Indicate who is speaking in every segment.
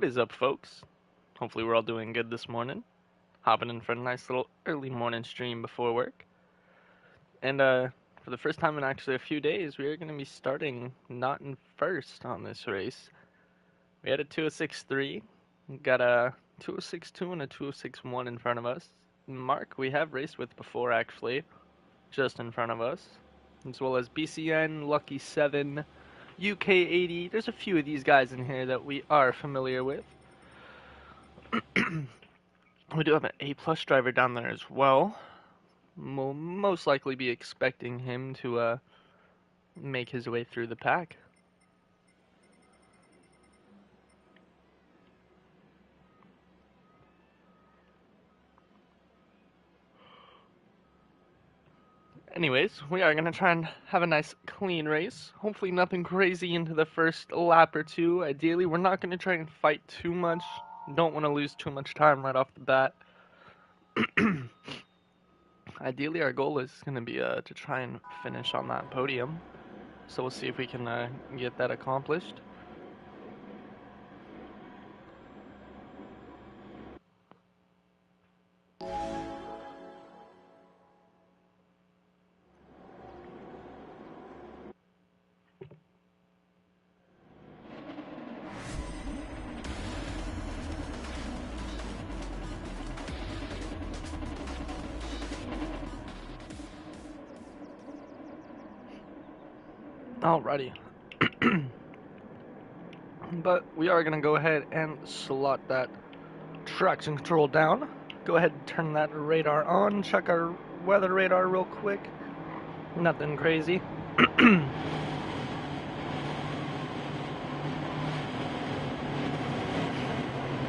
Speaker 1: What is up, folks? Hopefully we're all doing good this morning. Hopping in for a nice little early morning stream before work. And for the first time in actually a few days, we are going to be starting not in first on this race. We had a 206.3, got a 206.2 and a 206.1 in front of us. Mark, we have raced with before actually, just in front of us. As well as BCN, Lucky 7, UK80. There's a few of these guys in here that we are familiar with. We do have an A-plus driver down there as well. We'll most likely be expecting him to make his way through the pack. Anyways, we are going to try and have a nice clean race. Hopefully nothing crazy into the first lap or two. Ideally, we're not going to try and fight too much. Don't want to lose too much time right off the bat. Ideally, our goal is going to be to try and finish on that podium. So we'll see if we can get that accomplished. Alrighty. But we are going to go ahead and slot that traction control down. Go ahead and turn that radar on. Check our weather radar real quick. Nothing crazy.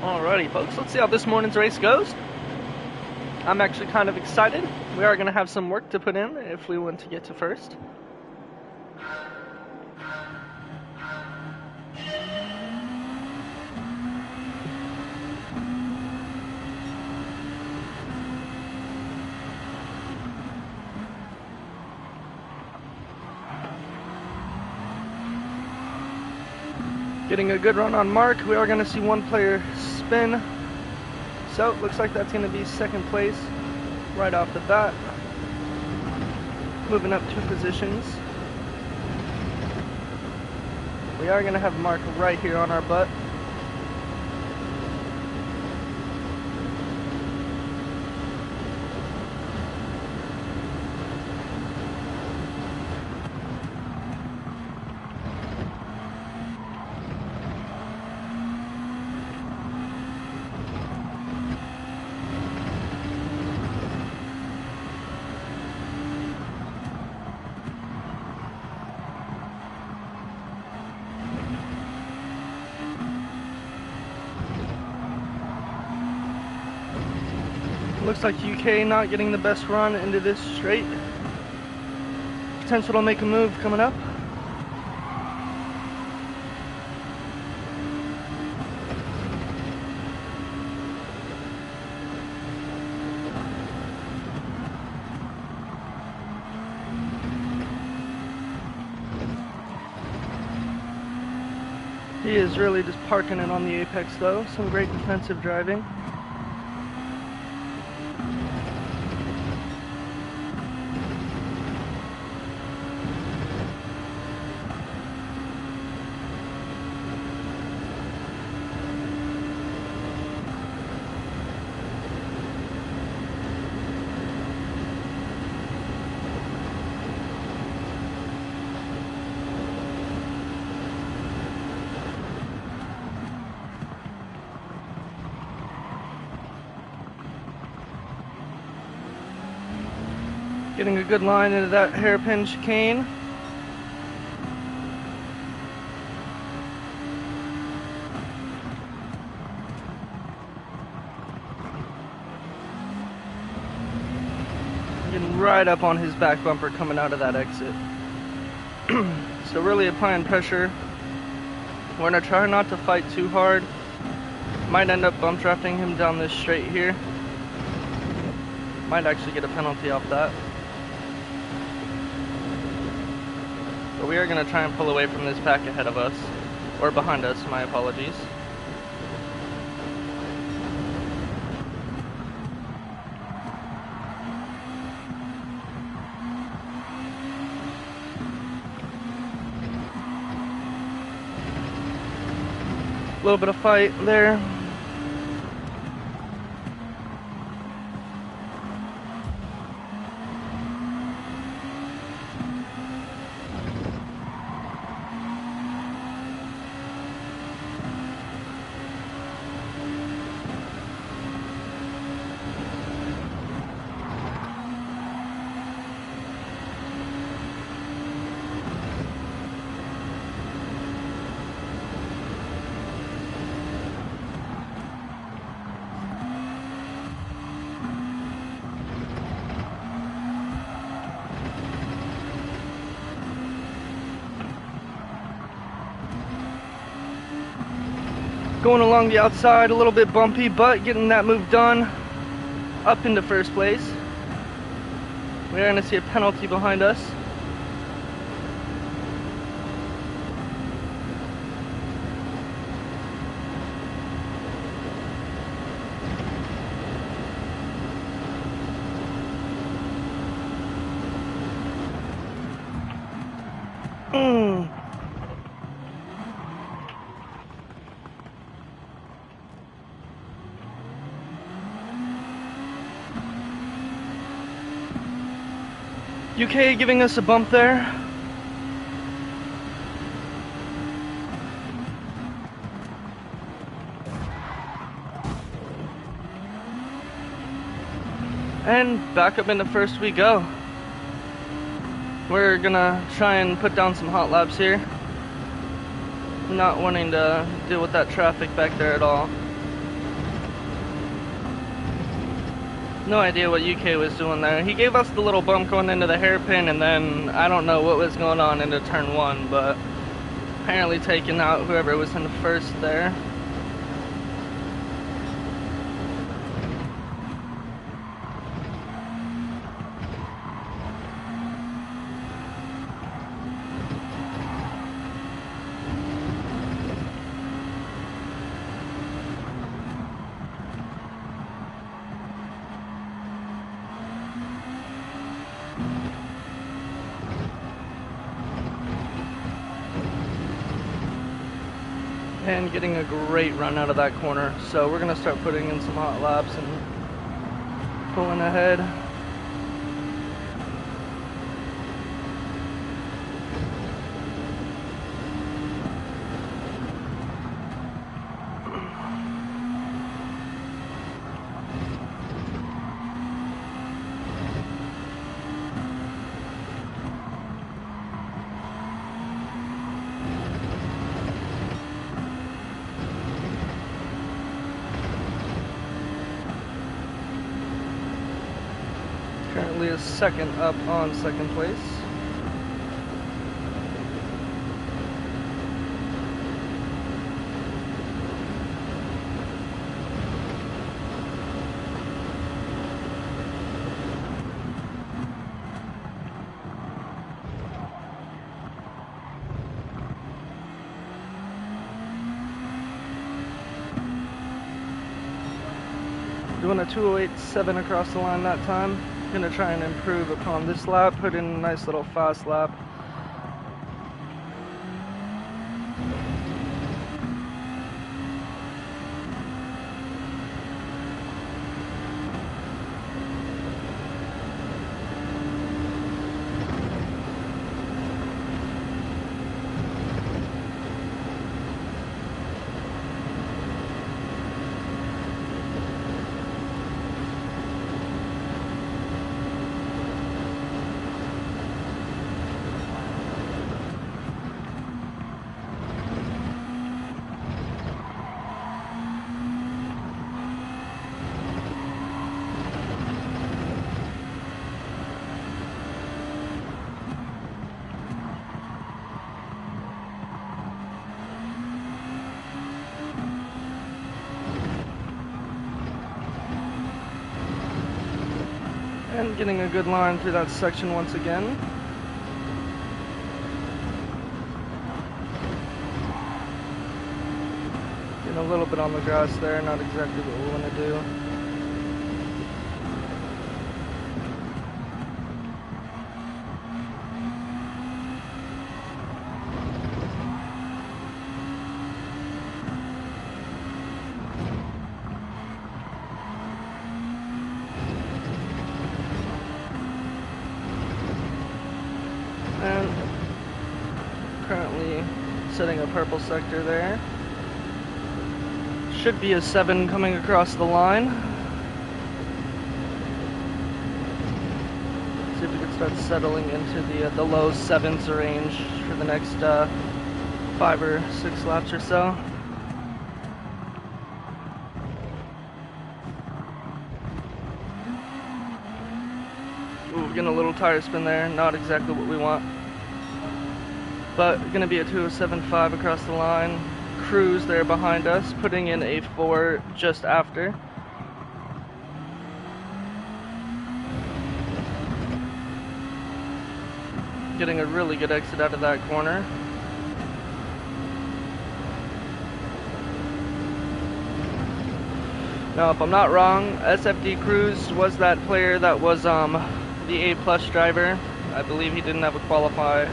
Speaker 1: Alrighty, folks. Let's see how this morning's race goes. I'm actually kind of excited. We are going to have some work to put in if we want to get to first. Getting a good run on Mark. We are going to see one player spin. So, looks like that's going to be second place right off the bat. Moving up 2 positions. We are going to have Mark right here on our butt. Looks like UK not getting the best run into this straight. Potential to make a move coming up. He is really just parking it on the apex though. Some great defensive driving. Getting a good line into that hairpin chicane. Getting right up on his back bumper coming out of that exit. So really applying pressure. We're going to try not to fight too hard. Might end up bump drafting him down this straight here. Might actually get a penalty off that. But we are going to try and pull away from this pack ahead of us. Or behind us, my apologies. A little bit of fight there. Going along the outside, a little bit bumpy, but getting that move done. Up into first place. We're going to see a penalty behind us. UK giving us a bump there. And back up into first we go. We're gonna try and put down some hot laps here. Not wanting to deal with that traffic back there at all. No idea what UK was doing there. He gave us the little bump going into the hairpin, and then I don't know what was going on into turn one, but apparently taking out whoever was in first there. And getting a great run out of that corner. So we're gonna start putting in some hot laps and pulling ahead. Currently a second up on second place. Doing a 208.7 across the line that time. Gonna try and improve upon this lap, put in a nice little fast lap. And getting a good line through that section once again. Getting a little bit on the grass there, not exactly what we want to do. setting a purple sector there. Should be a 7 coming across the line. See if we can start settling into the low 7s range for the next 5 or 6 laps or so. Ooh, getting a little tire spin there, not exactly what we want. But gonna be a 207.5 across the line. Cruise there behind us, putting in a 4 just after. Getting a really good exit out of that corner. Now, if I'm not wrong, SFD Cruise was that player that was the A+ driver. I believe he didn't have a qualify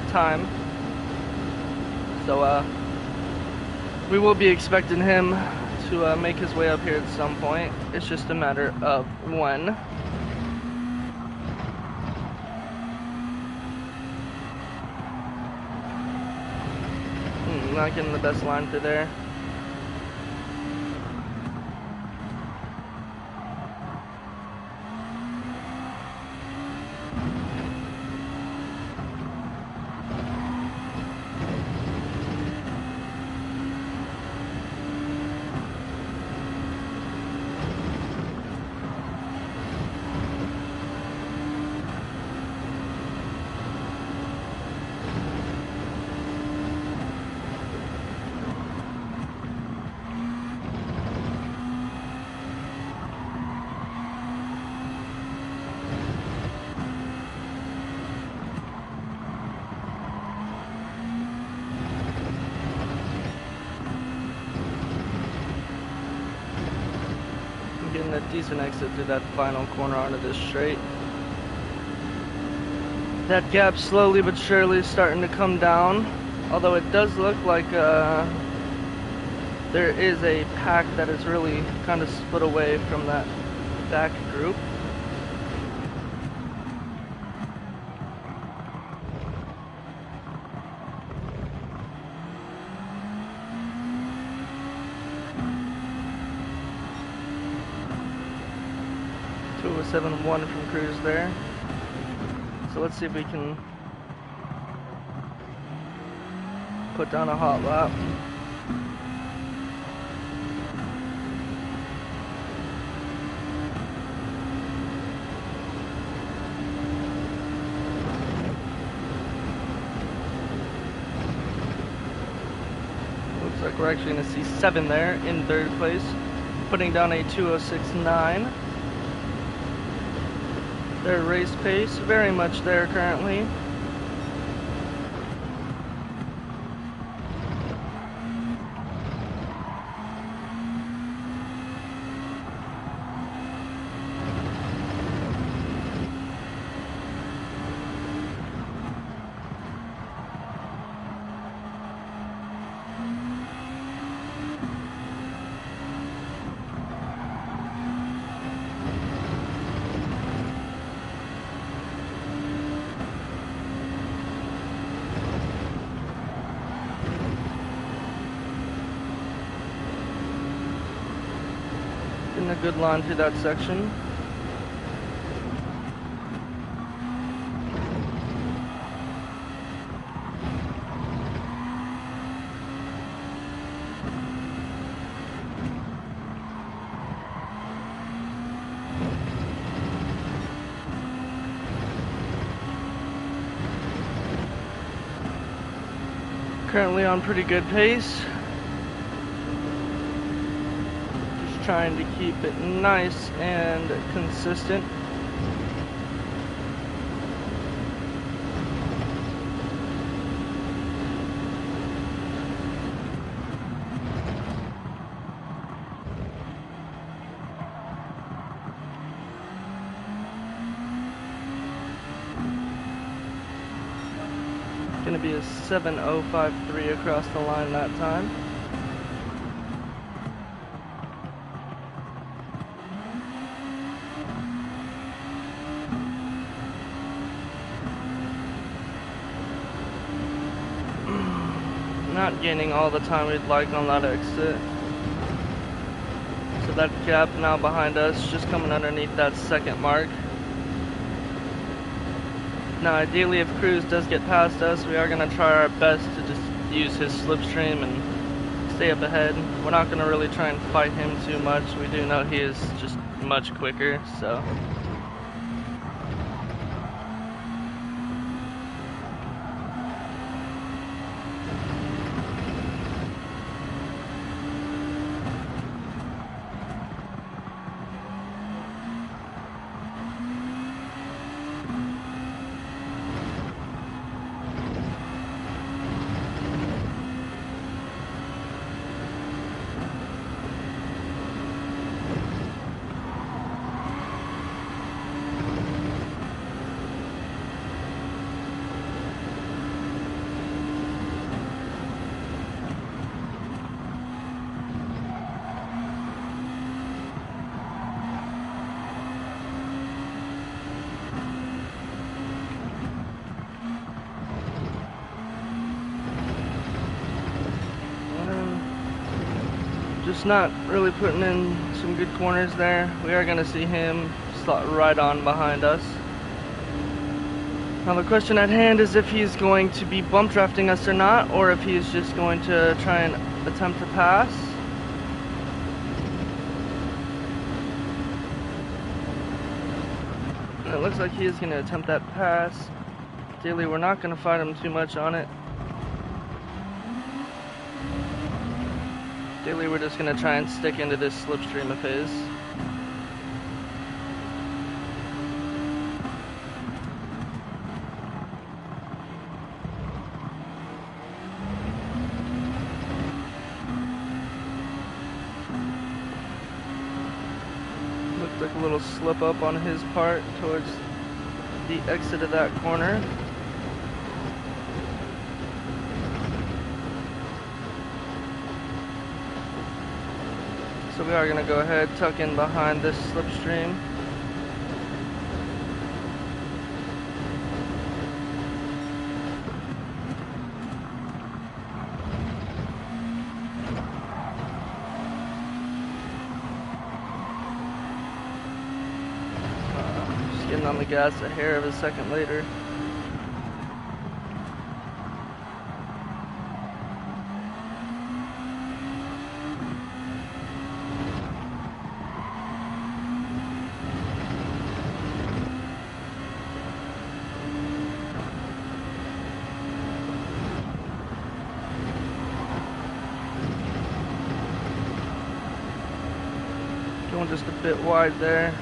Speaker 1: time. So we will be expecting him to make his way up here at some point. It's just a matter of when. Not getting the best line through there. Getting a decent exit through that final corner onto this straight. That gap slowly but surely is starting to come down, although it does look like there is a pack that is really kind of split away from that back group. A 7-1 from Cruise there. So let's see if we can put down a hot lap. Looks like we're actually going to see 7 there in 3rd place, putting down a 206.9. Their race pace, very much there currently. Getting a good line through that section. Currently on pretty good pace. Just trying to keep it nice and consistent. Going to be a 7:05.3 across the line that time. not gaining all the time we'd like on that exit. So that gap now behind us, just coming underneath that second mark. Now ideally if Cruz does get past us, we are going to try our best to just use his slipstream and stay up ahead. We're not going to really try and fight him too much. We do know he is just much quicker, so. Just not really putting in some good corners there. We are going to see him slot right on behind us. Now the question at hand is if he's going to be bump drafting us or not, or if he's just going to try and attempt to pass. And it looks like he is going to attempt that pass. Ideally, we're not going to fight him too much on it. Ideally, we're just going to try and stick into this slipstream of his. Looked like a little slip up on his part towards the exit of that corner. So we are going to go ahead, tuck in behind this slipstream. Just getting on the gas a hair of a second later. Going just a bit wide there.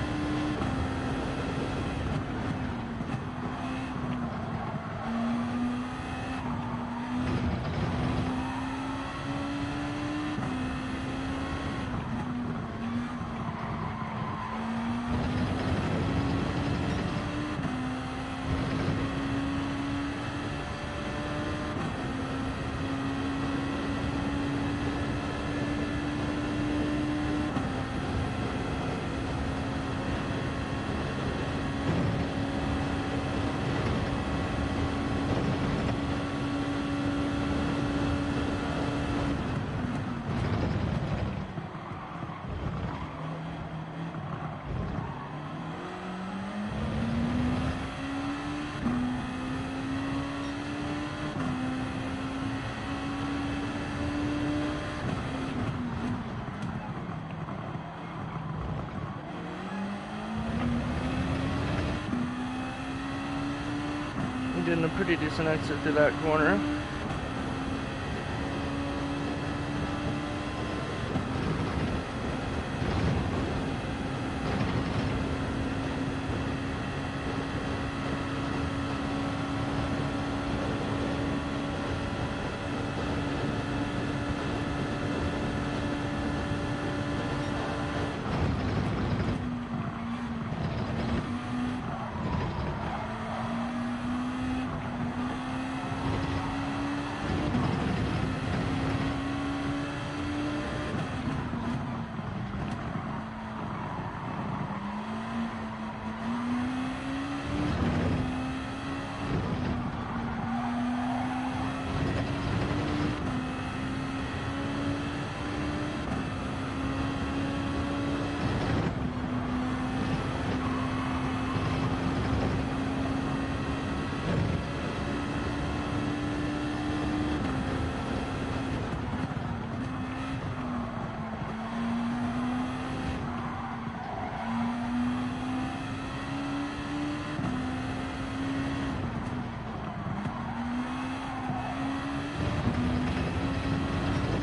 Speaker 1: Doing a pretty decent exit through that corner.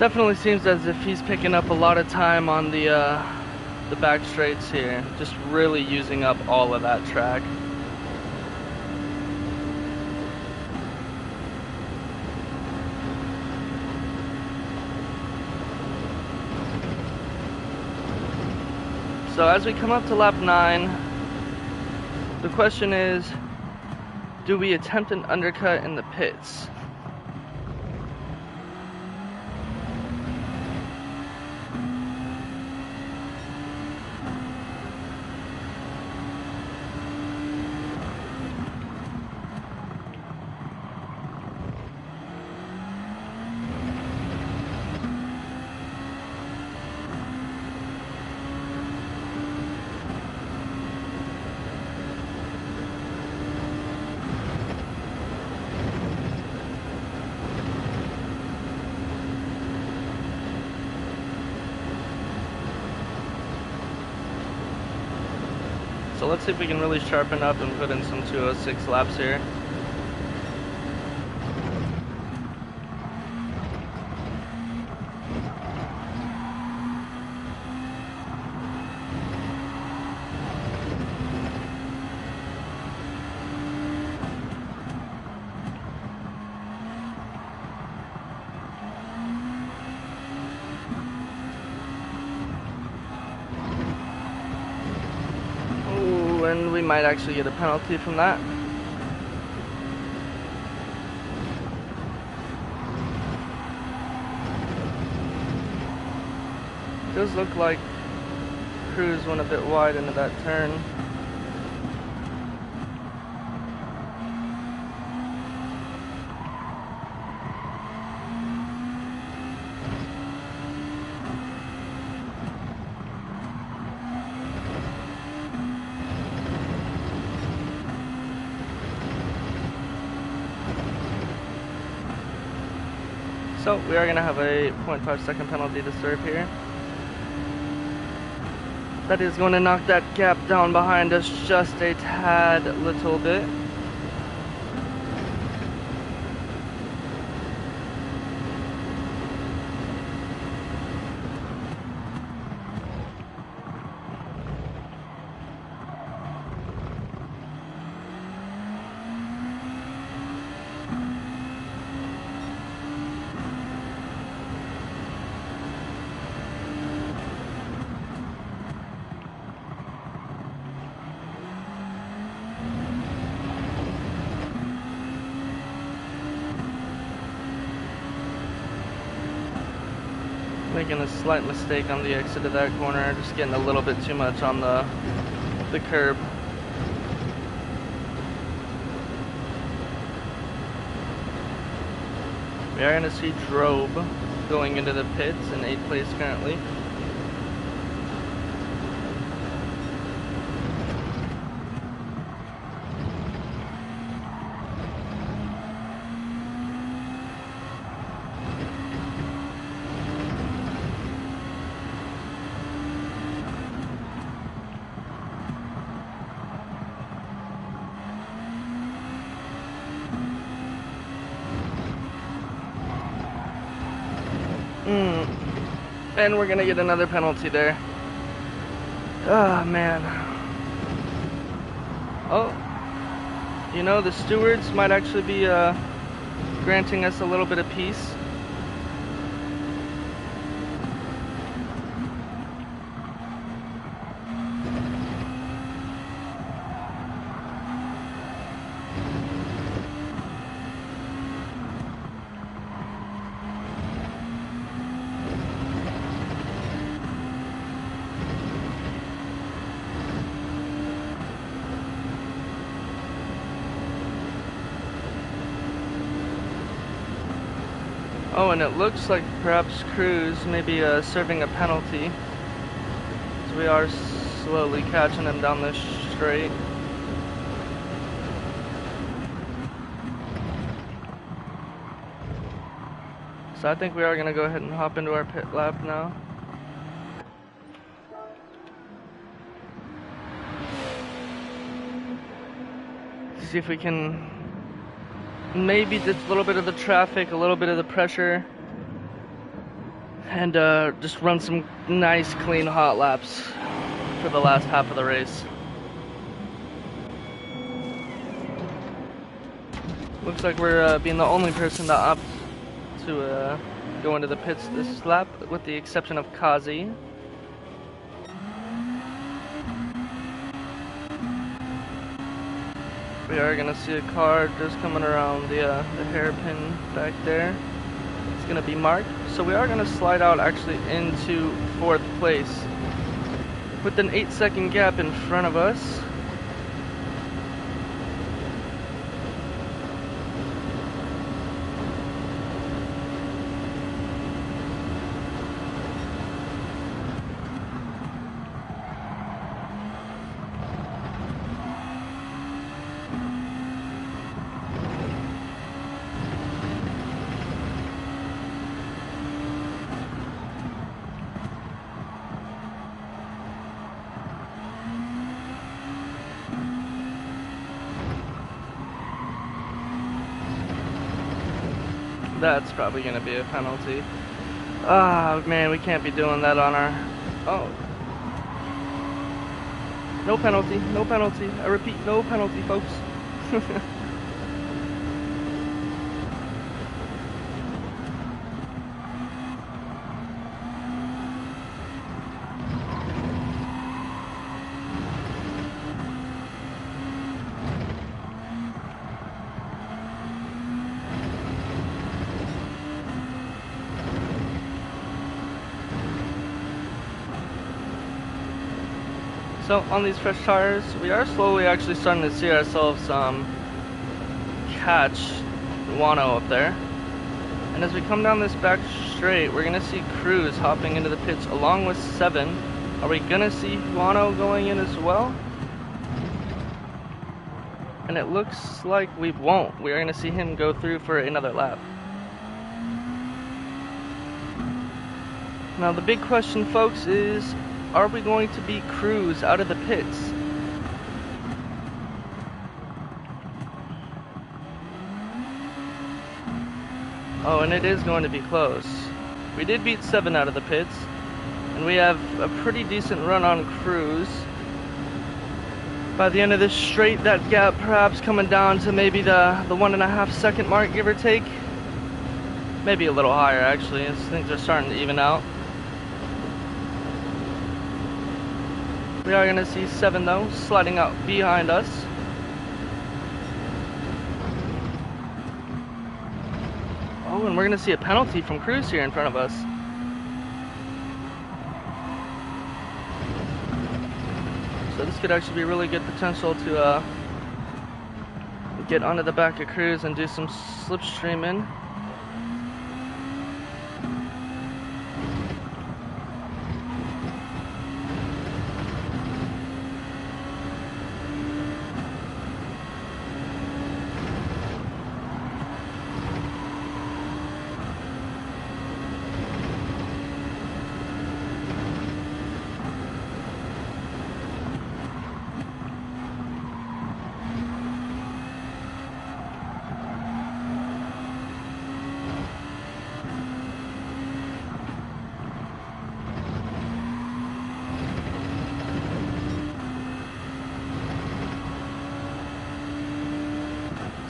Speaker 1: Definitely seems as if he's picking up a lot of time on the back straights here, just really using up all of that track. So as we come up to lap 9, the question is, do we attempt an undercut in the pits? So let's see if we can really sharpen up and put in some 206 laps here. And we might actually get a penalty from that. Does look like Cruz went a bit wide into that turn. So we are going to have a 0.5-second penalty to serve here. That is going to knock that gap down behind us just a tad little bit. Making a slight mistake on the exit of that corner, just getting a little bit too much on the curb. We are going to see Drobe going into the pits in 8th place currently. And we're gonna get another penalty there. Oh man. Oh, you know, the stewards might actually be granting us a little bit of peace. Oh, and it looks like perhaps Cruz may be serving a penalty. So we are slowly catching him down this straight. So I think we are going to go ahead and hop into our pit lap now. See if we can maybe ditch a little bit of the traffic, a little bit of the pressure, and just run some nice, clean, hot laps for the last half of the race. Looks like we're being the only person to opt to go into the pits this lap, with the exception of Kazi. We are gonna see a car just coming around the hairpin back there. It's gonna be marked, so we are gonna slide out actually into 4th place with an 8-second gap in front of us. That's probably gonna be a penalty. Ah, man, we can't be doing that on our... Oh. No penalty, no penalty. I repeat, no penalty, folks. So on these fresh tires, we are slowly actually starting to see ourselves catch Wano up there. And as we come down this back straight, we're gonna see Cruz hopping into the pits along with 7. Are we gonna see Wano going in as well? And it looks like we won't. We are gonna see him go through for another lap. Now the big question, folks, is, are we going to beat Cruz out of the pits? Oh, and it is going to be close. We did beat 7 out of the pits, and we have a pretty decent run on Cruz. By the end of this straight, that gap perhaps coming down to maybe the 1.5 second mark, give or take. Maybe a little higher, actually, as things are starting to even out. We are going to see 7, though, sliding out behind us. Oh, and we're going to see a penalty from Cruz here in front of us. So this could actually be really good potential to get onto the back of Cruz and do some slipstreaming.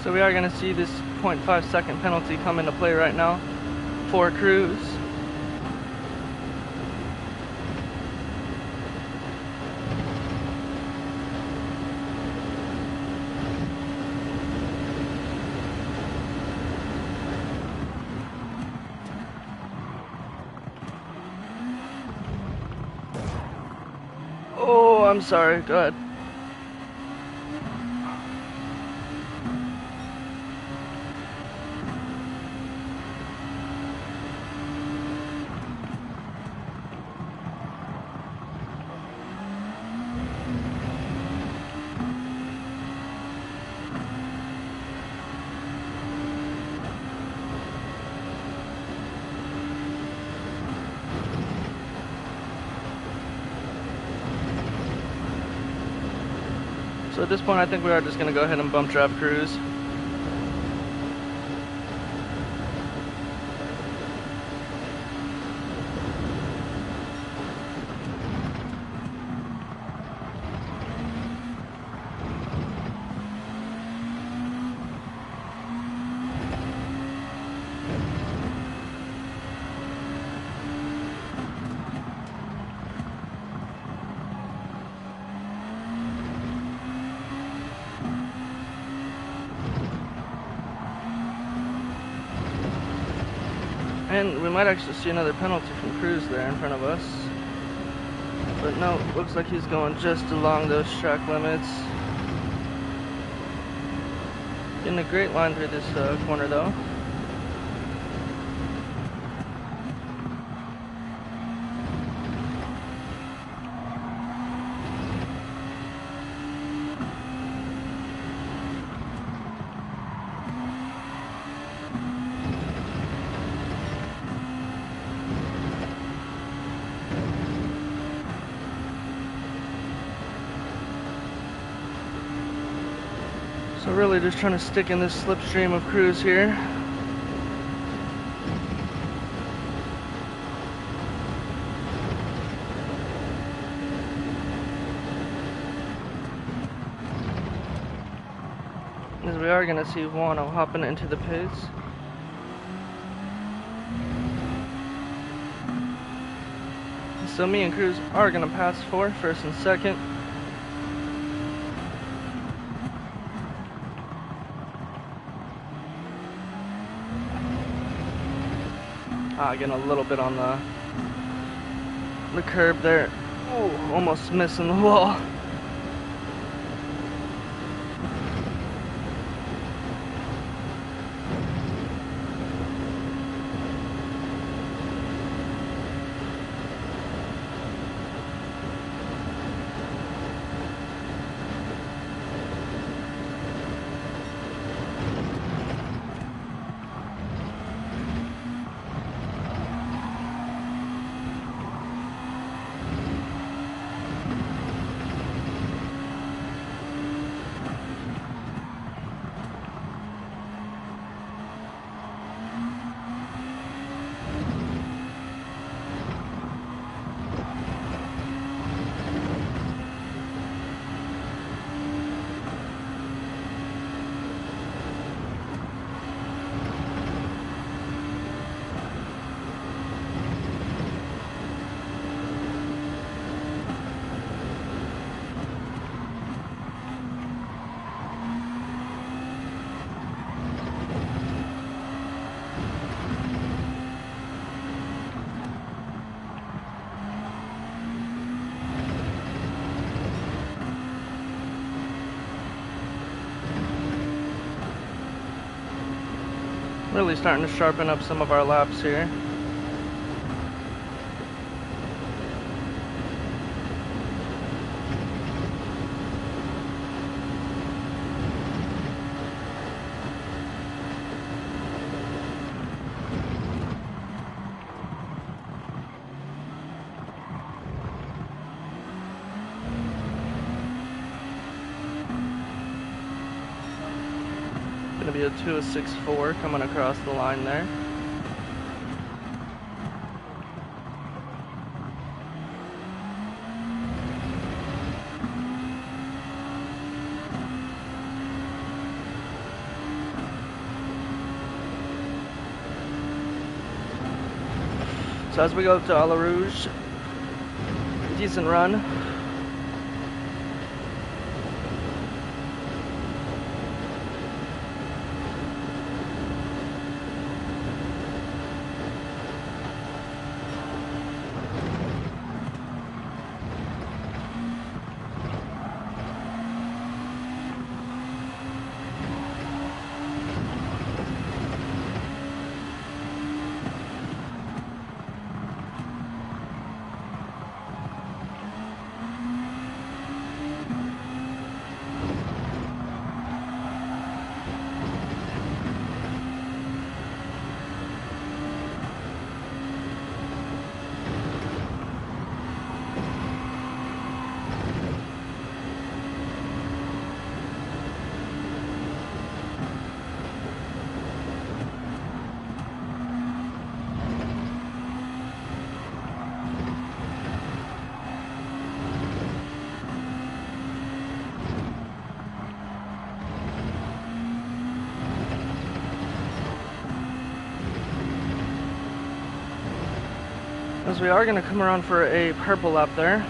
Speaker 1: So we are going to see this 0.5 second penalty come into play right now for Cruz. Oh, I'm sorry. Go ahead. So at this point, I think we are just going to go ahead and bump draft Cruz.
Speaker 2: And we might actually see another penalty from Cruz there in front of us. But no, looks like he's going just along those track limits. Getting a great line through this corner though. So really just trying to stick in this slipstream of Cruz here. As we are going to see Wano hopping into the pits. So me and Cruz are going to pass for first and second. Getting a little bit on the curb there. Oh, almost missing the wall. Really starting to sharpen up some of our laps here. Gonna be a 2:06.4 coming across the line there. So as we go up to Ala Rouge, decent run. As we are going to come around for a purple lap there.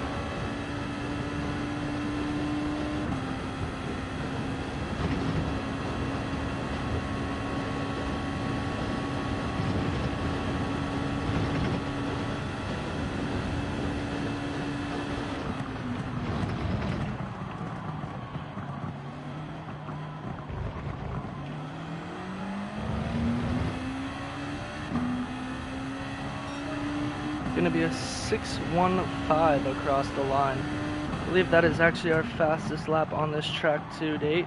Speaker 2: be a 6:15 across the line. I believe that is actually our fastest lap on this track to date.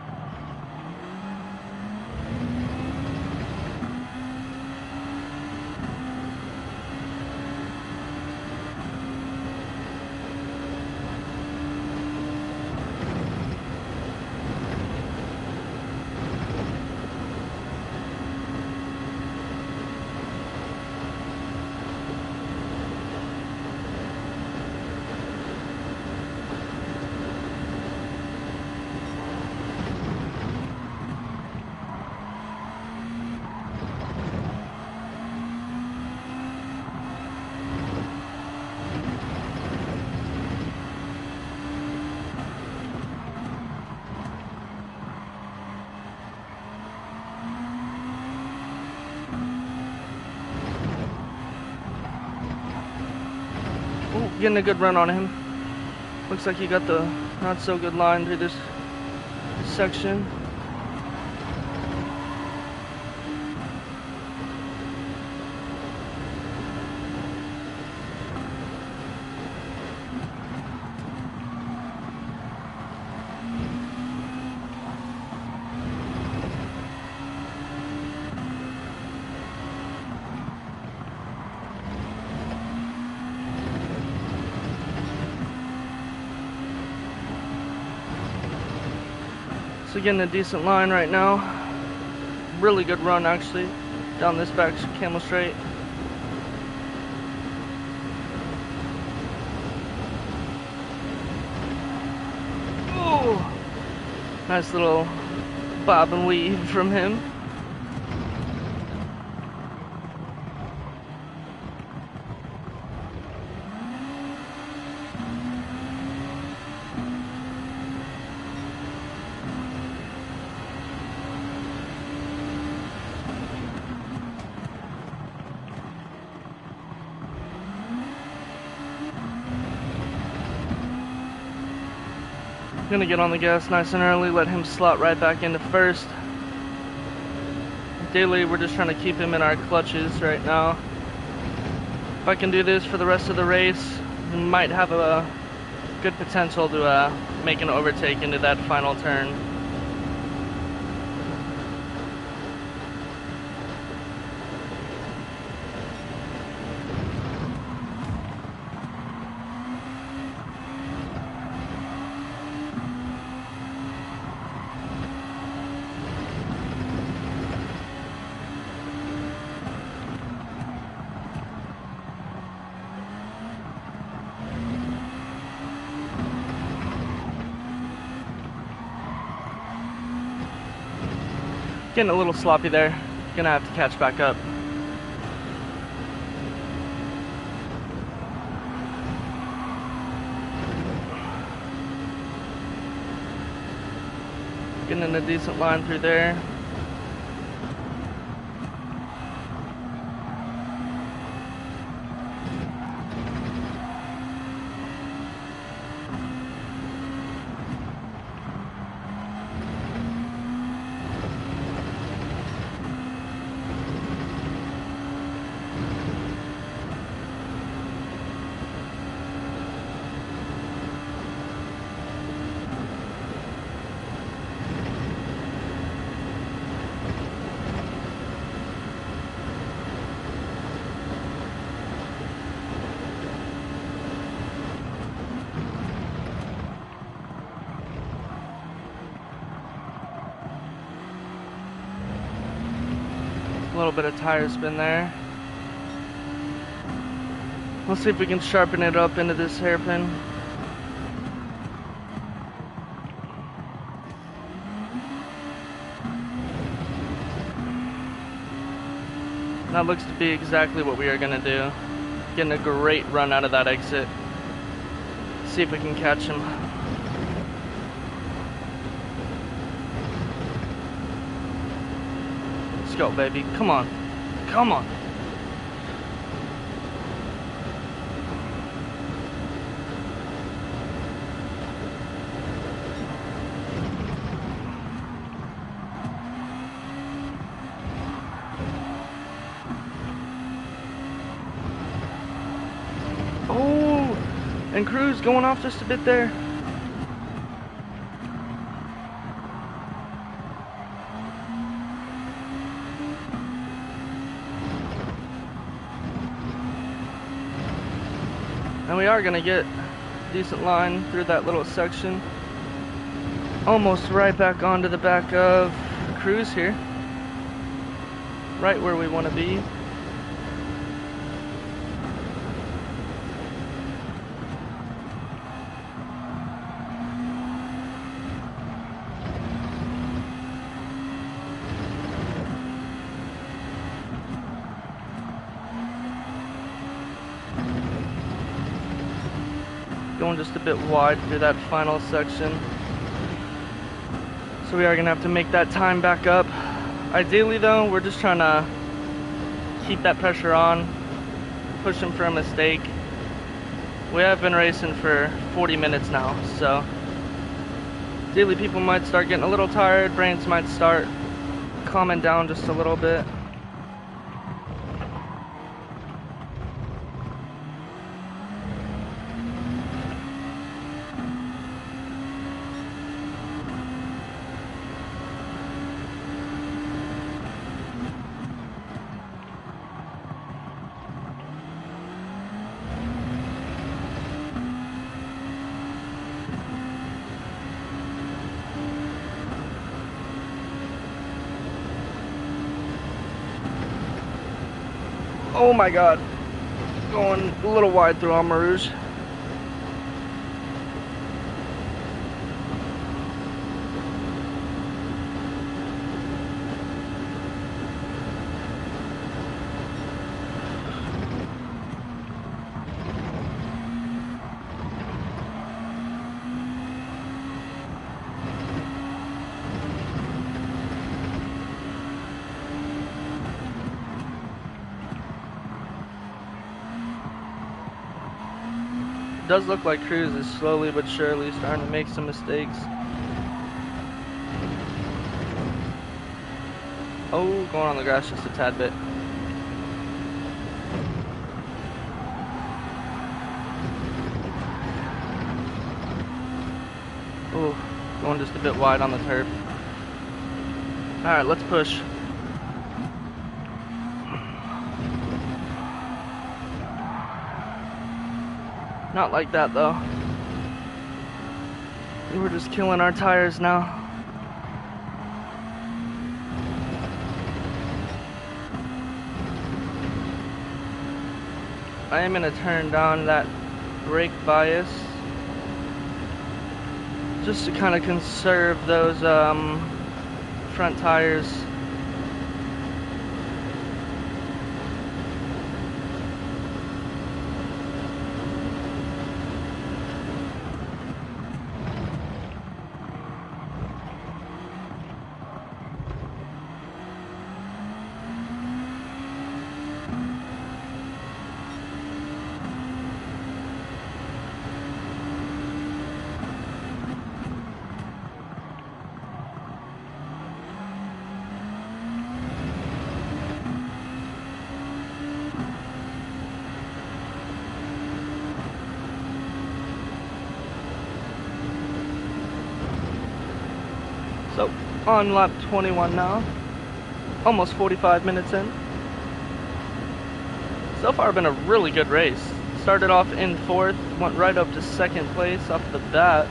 Speaker 2: Ooh, getting a good run on him. Looks like he got the not so good line through this section. So getting a decent line right now. Really good run actually down this back camel straight. Ooh, nice little bob and weave from him. Gonna get on the gas nice and early, let him slot right back into first. Daily, we're just trying to keep him in our clutches right now. If I can do this for the rest of the race, we might have a good potential to make an overtake into that final turn. Getting a little sloppy there. Gonna have to catch back up. Getting in a decent line through there. A little bit of tire spin there. Let's see if we can sharpen it up into this hairpin. That looks to be exactly what we are gonna do. Getting a great run out of that exit. See if we can catch him. Let's go, baby. Come on. Come on. And Cruz going off just a bit there. And we are going to get a decent line through that little section. Almost right back onto the back of Cruz here. Right where we want to be. Going just a bit wide through that final section. So we are gonna have to make that time back up. Ideally though, we're just trying to keep that pressure on, pushing for a mistake. We have been racing for 40 minutes now, so ideally people might start getting a little tired, brains might start calming down just a little bit. Oh my god, going a little wide through Alma Rouge. Does look like Cruz is slowly but surely starting to make some mistakes. Oh, going on the grass just a tad bit. Oh, going just a bit wide on the turf. Alright, let's push. Not like that though. We're just killing our tires now. I am gonna turn down that brake bias just to kind of conserve those front tires. So, on lap 21 now, almost 45 minutes in. So far been a really good race. Started off in 4th, went right up to 2nd place off the bat.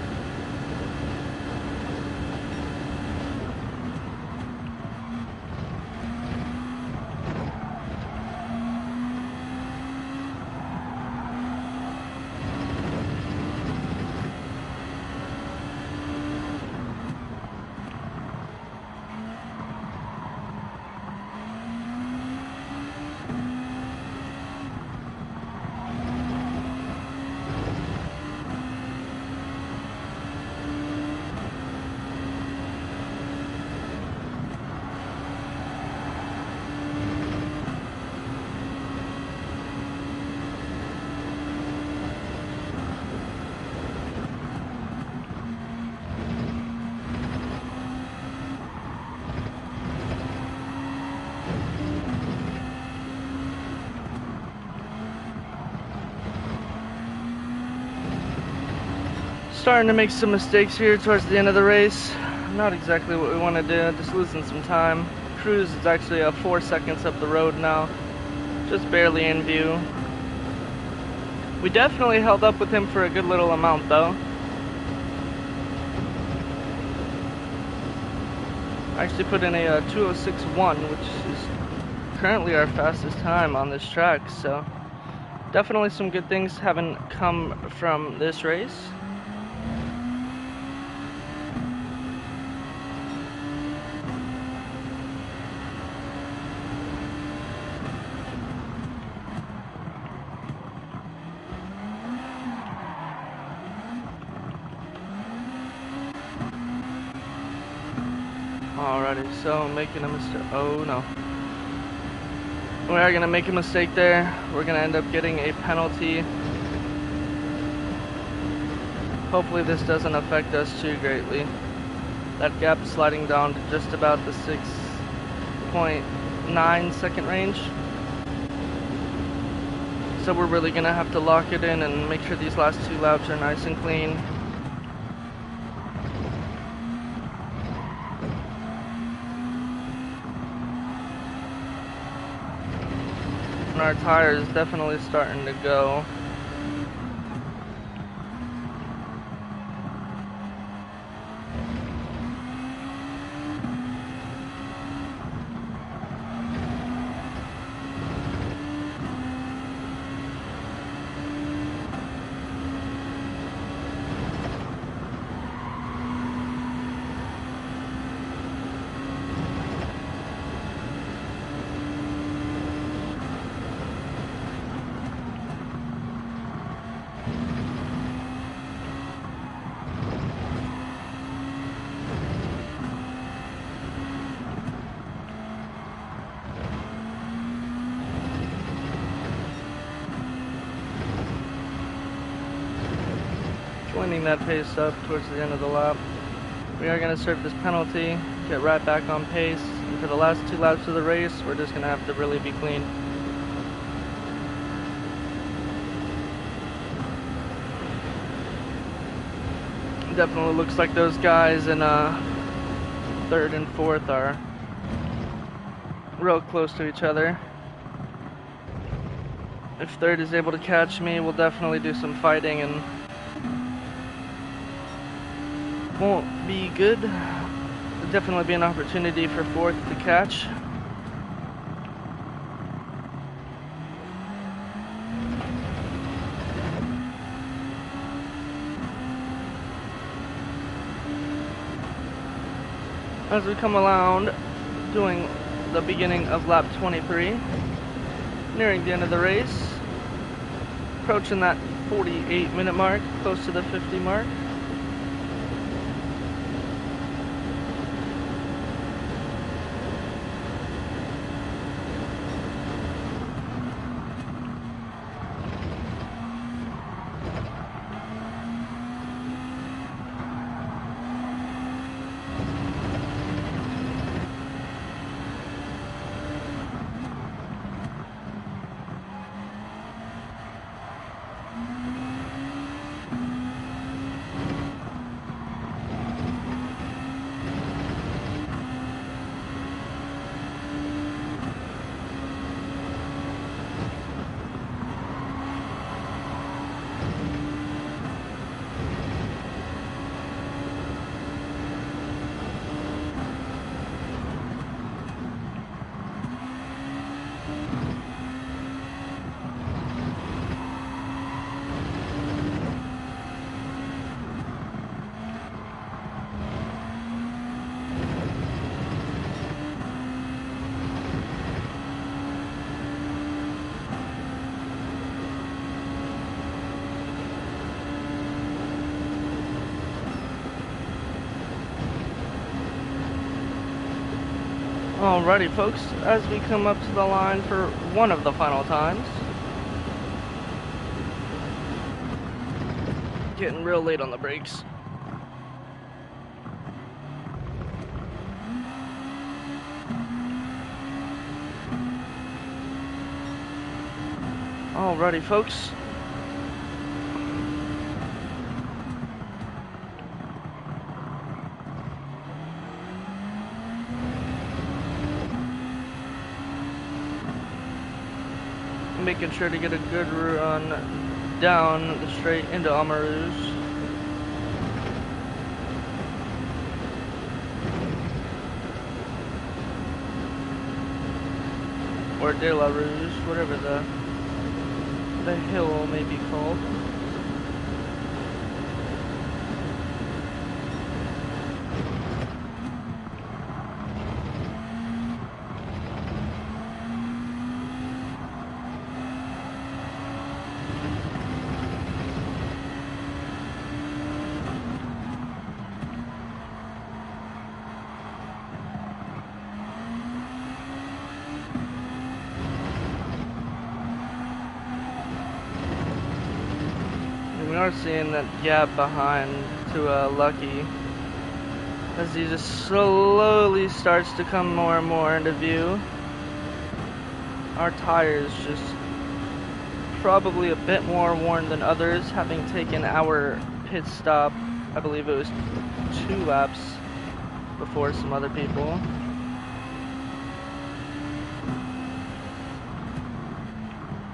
Speaker 2: Starting to make some mistakes here towards the end of the race. Not exactly what we want to do, just losing some time. Cruz is actually 4 seconds up the road now, just barely in view. We definitely held up with him for a good little amount though. I actually put in a 2:06.1, which is currently our fastest time on this track, so definitely some good things having come from this race. Alrighty, so making a mistake. Oh no. We are going to make a mistake there. We're going to end up getting a penalty. Hopefully this doesn't affect us too greatly. That gap is sliding down to just about the 6.9 second range. So we're really going to have to lock it in and make sure these last 2 laps are nice and clean. And our tire is definitely starting to go. Winding that pace up towards the end of the lap. We are going to serve this penalty, get right back on pace, and for the last 2 laps of the race, we're just going to have to really be clean. Definitely looks like those guys in 3rd and 4th are real close to each other. If 3rd is able to catch me, we'll definitely do some fighting and won't be good. There'll definitely be an opportunity for 4th to catch. As we come around, doing the beginning of lap 23, nearing the end of the race, approaching that 48-minute mark, close to the 50 mark. Alrighty folks, as we come up to the line for one of the final times. Getting real late on the brakes. Alrighty folks. making sure to get a good run down the straight into Amarouge. Or De La Rouge, whatever the hill may be called. We are seeing that gap behind to Lucky as he just slowly starts to come more and more into view. Our tires just probably a bit more worn than others, having taken our pit stop. I believe it was 2 laps before some other people.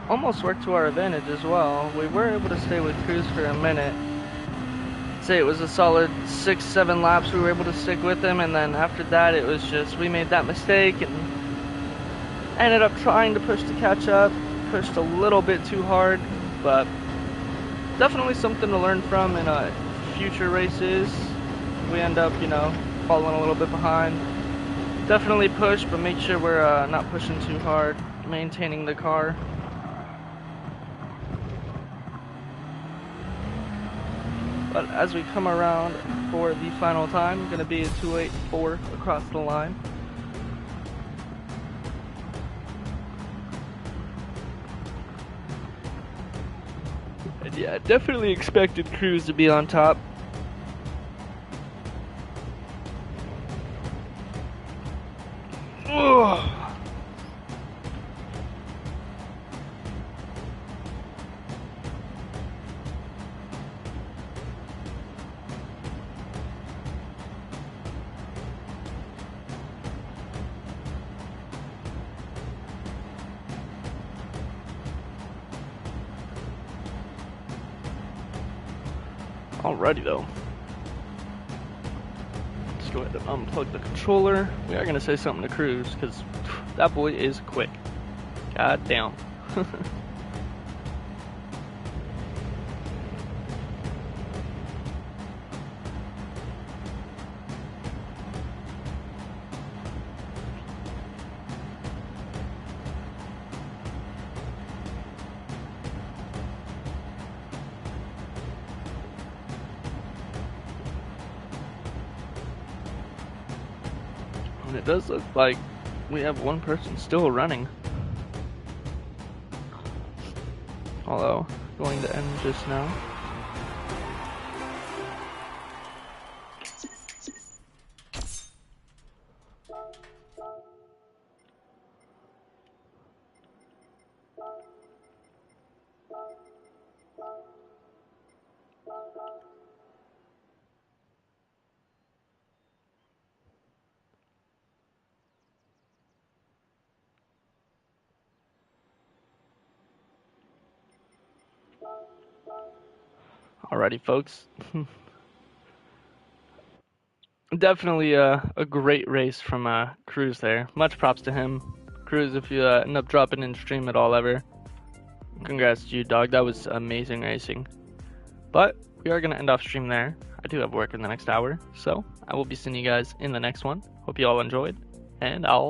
Speaker 2: Almost worked to our advantage as well. We were able to stay with Cruz for a minute. I'd say it was a solid 6-7 laps we were able to stick with him, and then after that it was just we made that mistake and ended up trying to push to catch up. Pushed a little bit too hard, but definitely something to learn from in future races. We end up, falling a little bit behind. Definitely push, but make sure we're not pushing too hard, maintaining the car. But as we come around for the final time, going to be a 2.84 across the line. And yeah, definitely expected Cruz to be on top. Ugh. Alrighty though. Let's go ahead and unplug the controller. We are gonna say something to Cruz because that boy is quick. God damn. And it does look like we have one person still running. Although, going to end just now. Alrighty, folks. Definitely a great race from Cruz there. Much props to him. Cruz, if you end up dropping in stream at all ever, congrats to you, dog. That was amazing racing. But we are going to end off stream there. I do have work in the next hour, so I will be seeing you guys in the next one. Hope you all enjoyed, and I'll